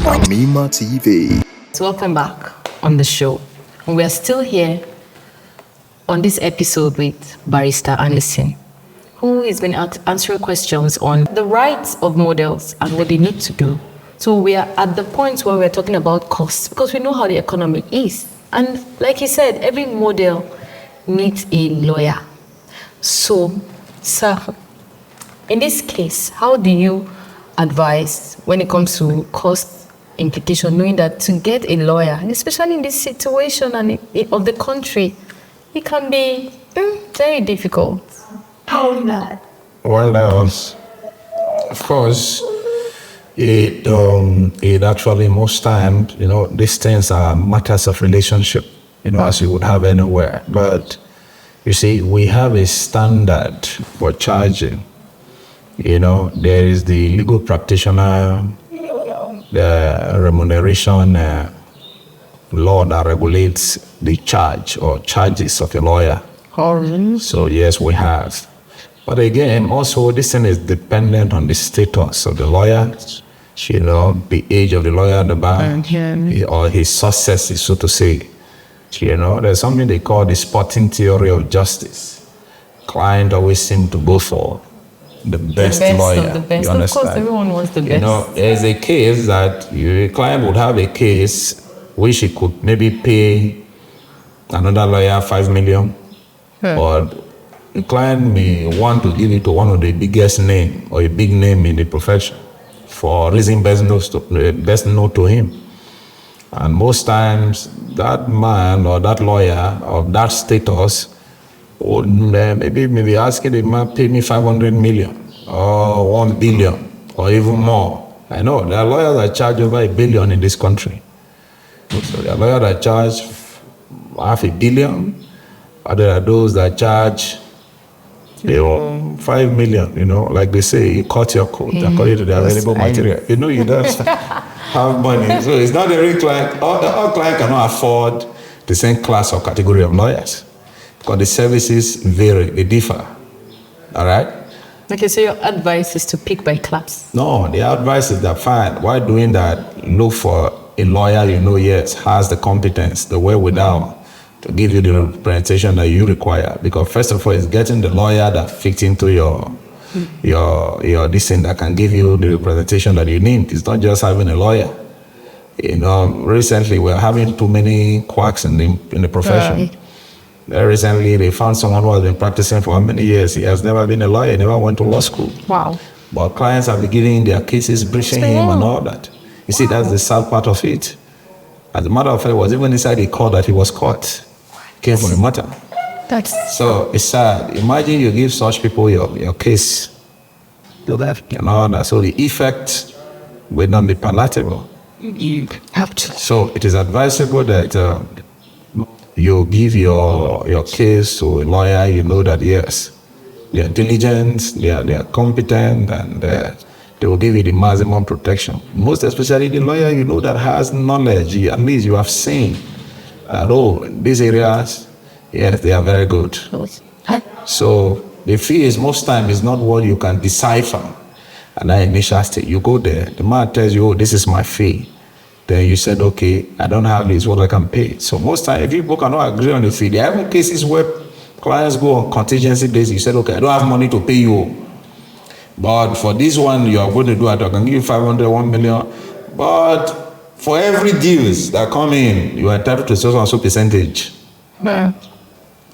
Amima TV. Welcome back on the show. We are still here on this episode with Barrister Anderson, who has been answering questions on the rights of models and what they need to do. So we are at the point where we're talking about costs, because we know how the economy is. And like he said, every model needs a lawyer. So, sir, in this case, how do you advise when it comes to cost implication, knowing that to get a lawyer, especially in this situation and of the country, it can be very difficult? How not? Well, of course, it actually most times, these things are matters of relationship, as you would have anywhere. But you see, we have a standard for charging. There is the legal practitioner, the remuneration law that regulates the charge or charges of a lawyer. So yes, we have. But again, also this thing is dependent on the status of the lawyer, the age of the lawyer at the bar, or his success, so to say. There's something they call the sporting theory of justice. Client always seem to go for the best lawyer. Of the best. You understand? Of course, everyone wants the best. There's a case that a client would have a case which he could maybe pay another lawyer 5 million, but the client may want to give it to one of the biggest name or a big name in the profession for reason best known to him. And most times that man or that lawyer of that status would maybe asking the man, pay me 500 million or 1 billion or even more. I know there are lawyers that charge over $1 billion in this country. So there are lawyers that charge $500 million, or there are those that charge 5 million, like they say, you cut your coat according to the available material. You don't have money. So it's not every client. All clients cannot afford the same class or category of lawyers because the services vary, they differ. All right? Okay, so your advice is to pick by class? No, the advice is that fine. While doing that, look for a lawyer yes, has the competence, the wherewithal to give you the representation that you require. Because first of all, it's getting the lawyer that fits into your this thing that can give you the representation that you need. It's not just having a lawyer. Recently we're having too many quacks in the profession. Recently they found someone who has been practicing for how many years. He has never been a lawyer, never went to law school. Wow. But clients have been giving their cases, breaching him and all that. You see, that's the sad part of it. As a matter of fact, it was even inside the court that he was caught. Came from a matter. So it's sad. Imagine you give such people your case. So the effect will not be palatable. You have to. So it is advisable that you give your case to a lawyer. That yes, they are diligent, they are competent, and they will give you the maximum protection. Most especially the lawyer that has knowledge. At least you have seen in these areas, yes, they are very good. So the fee is most time is not what you can decipher. And that initial stage, you go there, the man tells you, this is my fee. Then you said, okay, I don't have this, what I can pay. So most time, if people cannot agree on the fee, there are even cases where clients go on contingency basis. You said, okay, I don't have money to pay you. But for this one, you are going to do it, I can give you 500, 1 million. But for every deals that come in, you are entitled to so and so percentage. Yeah.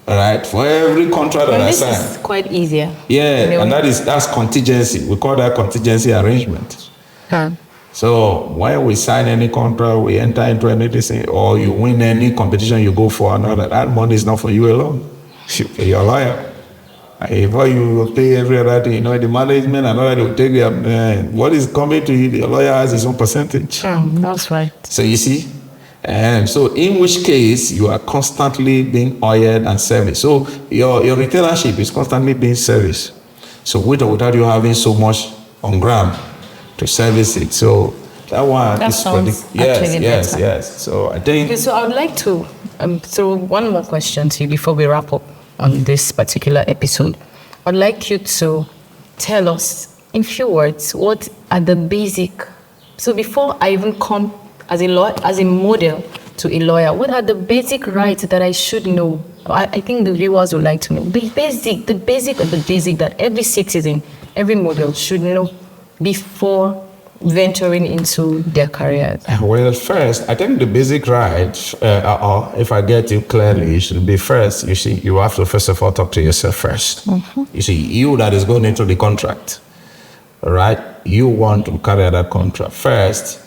All right, for every contract that I sign. This is quite easier. Yeah, and that's contingency. We call that contingency arrangement. So when we sign any contract, we enter into anything, or you win any competition you go for, another, that money is not for you alone. You pay your lawyer. If you pay every other thing, the management and all that, will take their, what is coming to you, the lawyer has his own percentage. That's right. So you see, and so in which case you are constantly being hired and serviced. So your retailership is constantly being serviced. So with or without you having so much on ground to service it. So that one that is sounds yes. better. So I think. Okay, so I would like to throw one more question to you before we wrap up. on this particular episode. I'd like you to tell us in few words what are the basic. So before I even come as a model to a lawyer, what are the basic rights that I should know? I think the viewers would like to know the basic that every citizen, every model should know before venturing into their careers. Well, first, I think the basic rights, if I get you clearly, should be first, you see, you have to first of all talk to yourself first. You see, you that is going into the contract, all right? You want to carry out that contract. First,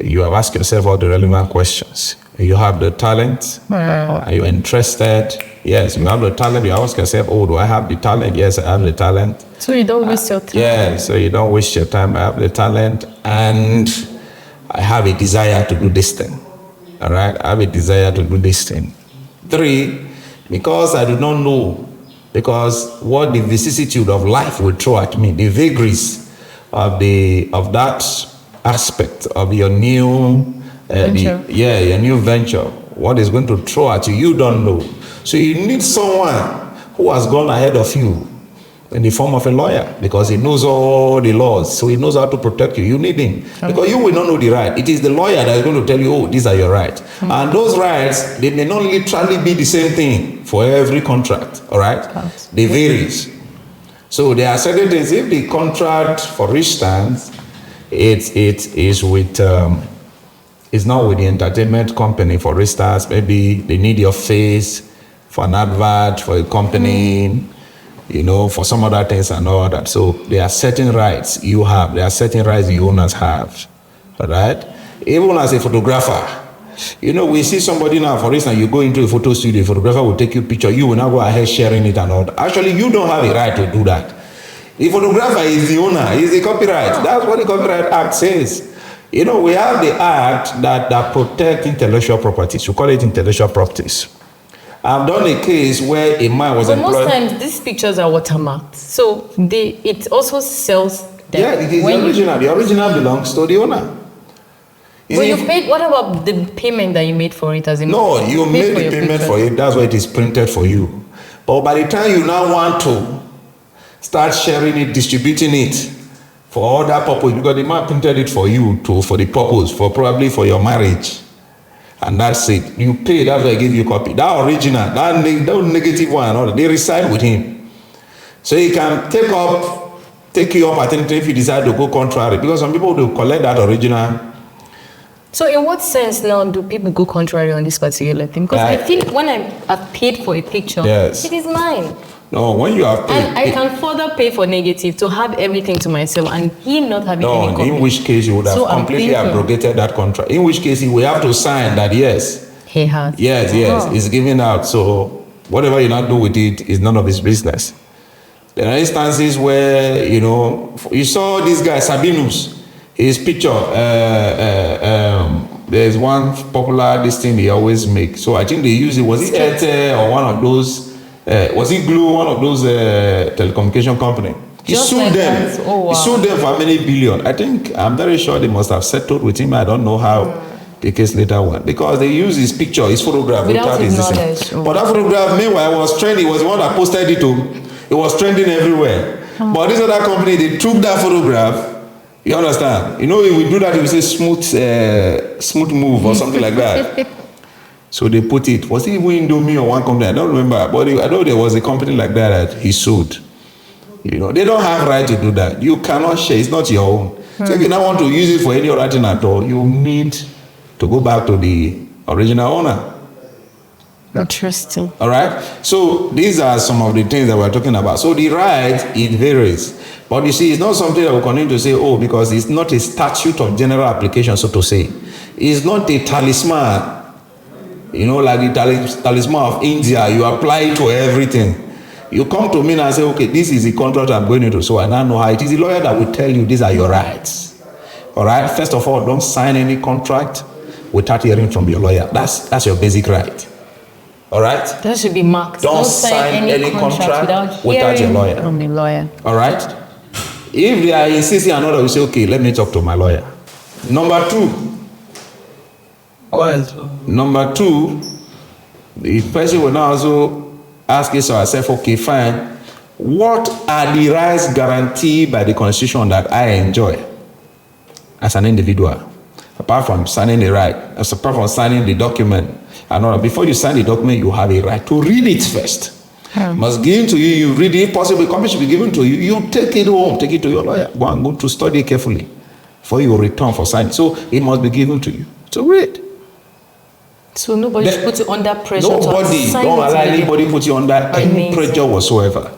you have asked yourself all the relevant questions. You have the talent. Are you interested? Yes, you have the talent. You ask yourself, oh, do I have the talent? Yes, I have the talent. So you don't waste your time. Yeah, so you don't waste your time. I have the talent and I have a desire to do this thing. All right, I have a desire to do this thing. 3, because I do not know, because what the vicissitude of life will throw at me, the vagaries of that aspect of your new venture. Your new venture, what is going to throw at you, you don't know. So you need someone who has gone ahead of you in the form of a lawyer, because he knows all the laws, so he knows how to protect you. You need him, because you will not know the right. It is the lawyer that is going to tell you, oh, these are your rights. And those rights, they may not literally be the same thing for every contract, all right? They varies. So there are certain things. If the contract, for instance, it is with it's not with the entertainment company, for instance, maybe they need your face for an advert for a company, you know, for some other things and all that. So there are certain rights you have, there are certain rights the owners have, all right? Even as a photographer, you know, we see somebody now, for instance, you go into a photo studio, a photographer will take you a picture, you will now go ahead sharing it and all that. Actually, you don't have a right to do that. The photographer is the owner, he's the copyright. That's what the Copyright Act says. You know, we have the act that protect intellectual properties. We call it intellectual properties. I've done a case where a man was employed. Most times, these pictures are watermarked. So it also sells them. Yeah, it is the original. The original belongs to the owner. But you paid, what about the payment that you made for it as a No, you made the payment for it. That's why it is printed for you. But by the time you now want to start sharing it, distributing it, for other purpose, because the man printed it for you for the purpose, probably for your marriage. And that's it. You pay, that's why I give you a copy. That original, that negative one, and all that, they reside with him. So he can take you up at any time if you decide to go contrary. Because some people will collect that original. So in what sense now do people go contrary on this particular thing? Because I feel when I've paid for a picture, yes, it is mine. No, when you have paid, and I can further pay for negative to have everything to myself and him not having any copy. In which case you would have completely abrogated that contract. In which case he will have to sign that yes, he has. Yes, it's given out. So whatever you not do with it is none of his business. There are instances where, you know, you saw this guy Sabinus, his picture. There's one popular this thing he always make. So I think they use it. Was it Airtel or one of those? Was it Glue, one of those telecommunication company? He sued them. Oh, wow. He sued them for many billion. I think, I'm very sure they must have settled with him. I don't know how the case later went. Because they use his picture, his photograph without his knowledge. But that photograph, meanwhile, was trending. It was the one that posted it to. It was trending everywhere. But this other company, they took that photograph. You understand? You know, if we do that, we say smooth move or something like that. So they put it, was it even Indomie or one company? I don't remember, but I know there was a company like that he sued. You know, they don't have right to do that. You cannot share, it's not your own. So if you don't want to use it for any other thing at all, you need to go back to the original owner. Interesting. All right? So these are some of the things that we're talking about. So the right, it varies. But you see, it's not something that we continue to say, oh, because it's not a statute of general application, so to say. It's not a talisman. You know, like the talisman of India, you apply it to everything. You come to me and say, okay, this is the contract I'm going into, so I now know how it is. The lawyer that will tell you these are your rights. All right? First of all, don't sign any contract without hearing from your lawyer. That's your basic right. All right? That should be marked. Don't sign any contract without your lawyer. From the lawyer. All right? If they are insisting another, you say, okay, let me talk to my lawyer. Number 2, the person will now also ask yourself, okay, fine, what are the rights guaranteed by the Constitution that I enjoy as an individual? Apart from signing the right, apart from signing the document, and all, before you sign the document, you have a right to read it first. Must given to you, you read it, possibly copy should be given to you, you take it home, take it to your lawyer, go to study carefully before you return for signing. So it must be given to you to read. So nobody should put you under pressure. Nobody, don't allow anybody put you under any pressure whatsoever.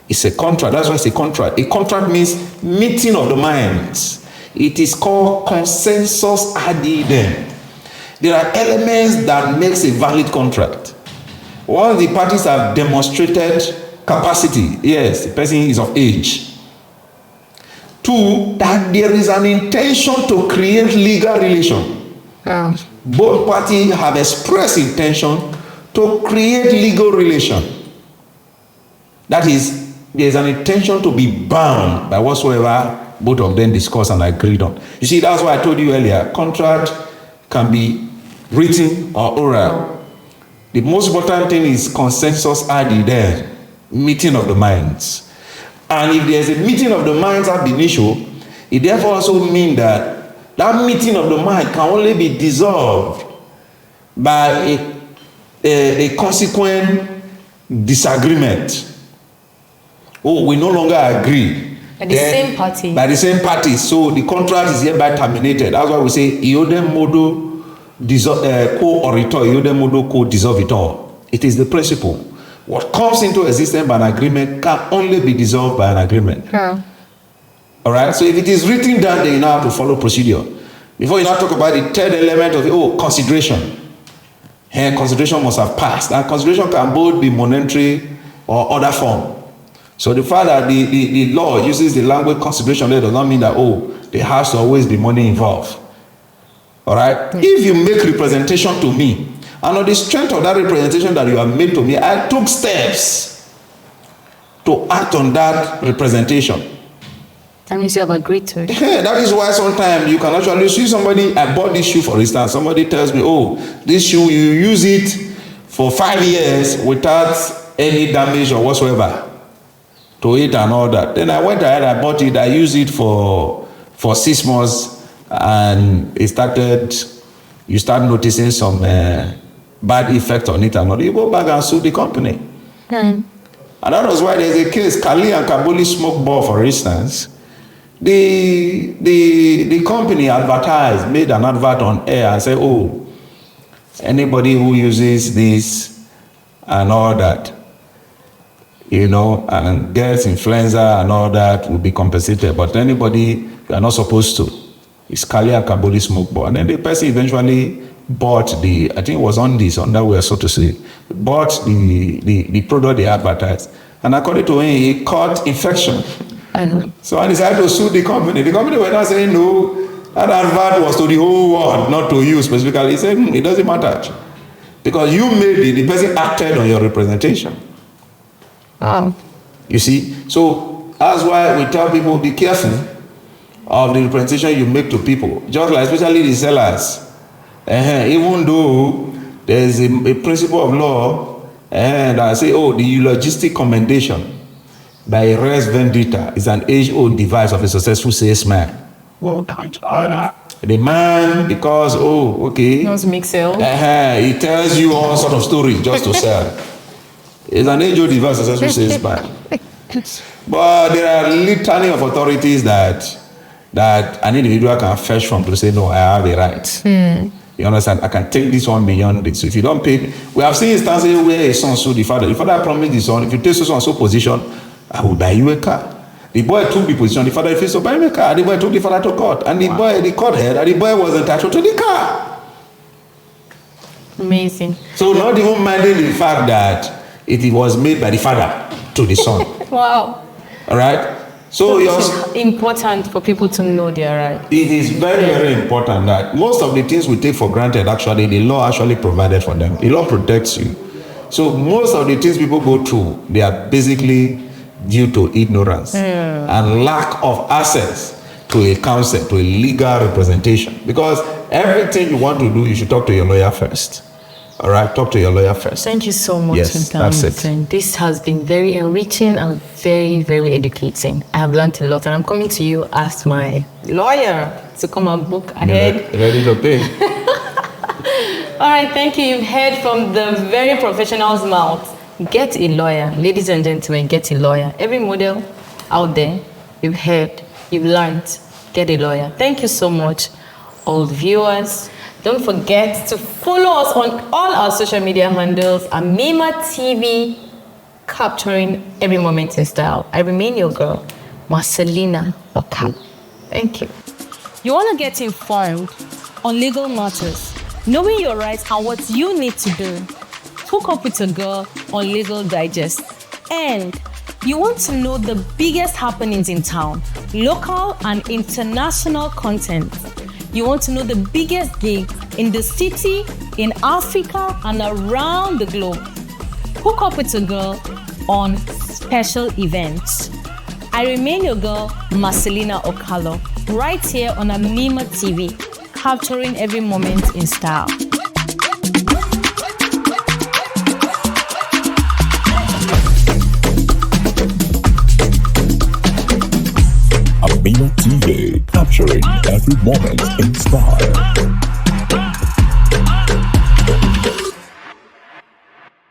It's a contract. That's why it's a contract. A contract means meeting of the minds. It is called consensus ad idem. There are elements that makes a valid contract. Once the parties have demonstrated capacity, yes, the person is of age. Two, that there is an intention to create legal relation. Both parties have expressed intention to create legal relation. That is, there is an intention to be bound by whatsoever both of them discussed and agreed on. You see, that's why I told you earlier, contract can be written or oral. The most important thing is consensus ad idem, meeting of the minds. And if there's a meeting of the minds ab initio, it therefore also means that that meeting of the mind can only be dissolved by a consequent disagreement. Oh, we no longer agree. By the same party. By the same party. So the contract is hereby terminated. That's why we say iodem modo co-oritor, iodem modo co-dissolvitor. It is the principle. What comes into existence by an agreement can only be dissolved by an agreement. All right. So if it is written down, then you now have to follow procedure. Before you now talk about the third element of consideration. Here, consideration must have passed. And consideration can both be monetary or other form. So the fact that the law uses the language consideration there does not mean that, there has to always be money involved. All right? If you make representation to me, and on the strength of that representation that you have made to me, I took steps to act on that representation. That means you have agreed to it. Yeah, that is why sometimes you can actually see somebody, I bought this shoe for instance, somebody tells me, this shoe, you use it for 5 years without any damage or whatsoever to it and all that. Then I went ahead, I bought it, I used it for 6 months, and you start noticing some bad effect on it and all. You go back and sue the company. And that was why there's a case, Kali and Kabuli smoke ball, for instance. The company advertised, made an advert on air and said, anybody who uses this and all that, and gets influenza and all that will be compensated. But anybody, you are not supposed to. It's Kali and Kabuli smoke ball. And then the person eventually bought I think it was on underwear, so to say, bought the product they advertised. And according to him, he caught infection. So I decided to sue the company. The company were not saying no. That advert was to the whole world, not to you specifically. He said, it doesn't matter. Because you made it, the person acted on your representation. You see? So that's why we tell people, be careful of the representation you make to people. Just like, especially the sellers. Even though there's a principle of law that say, the logistic commendation by res vendita is an age-old device of a successful salesman. The man, because, he wants to make sales. He tells you all sort of stories just to sell. It's an age-old device of a successful salesman. But there are litany of authorities that an individual can fetch from to say, no, I have a right. You understand? I can take this one beyond this. So if you don't pay, we have seen instances where a son sued the father. The father promised the son, if you take so and so position, I will buy you a car. The boy took the position, the father refused to buy him a car. The boy took the father to court. And the court heard that the boy was entitled to the car. Amazing. So not even minding the fact that it was made by the father to the son. Wow. All right? So it's important for people to know their right. It is very, very important that most of the things we take for granted, actually, the law actually provided for them. The law protects you. So most of the things people go through, they are basically due to ignorance and lack of access to a counsel, to a legal representation. Because everything you want to do, you should talk to your lawyer first. All right, talk to your lawyer first. Thank you so much. Yes, that's it. And this has been very enriching and very, very educating. I have learned a lot, and I'm coming to you as my lawyer to come and book ahead. Ready to pay. All right, thank you. You've heard from the very professional's mouth. Get a lawyer. Ladies and gentlemen, get a lawyer. Every model out there, you've heard, you've learned, get a lawyer. Thank you so much, all the viewers. Don't forget to follow us on all our social media handles, Amima TV, capturing every moment in style. I remain your girl, Marcelina Okal. Thank you. You want to get informed on legal matters, knowing your rights and what you need to do. Hook up with a girl on Legal Digest. And you want to know the biggest happenings in town, local and international content. You want to know the biggest gig in the city, in Africa, and around the globe. Hook up with a girl on special events. I remain your girl, Marcelina Okalo, right here on Amima TV, capturing every moment in style. Amina TV, capturing every moment in style.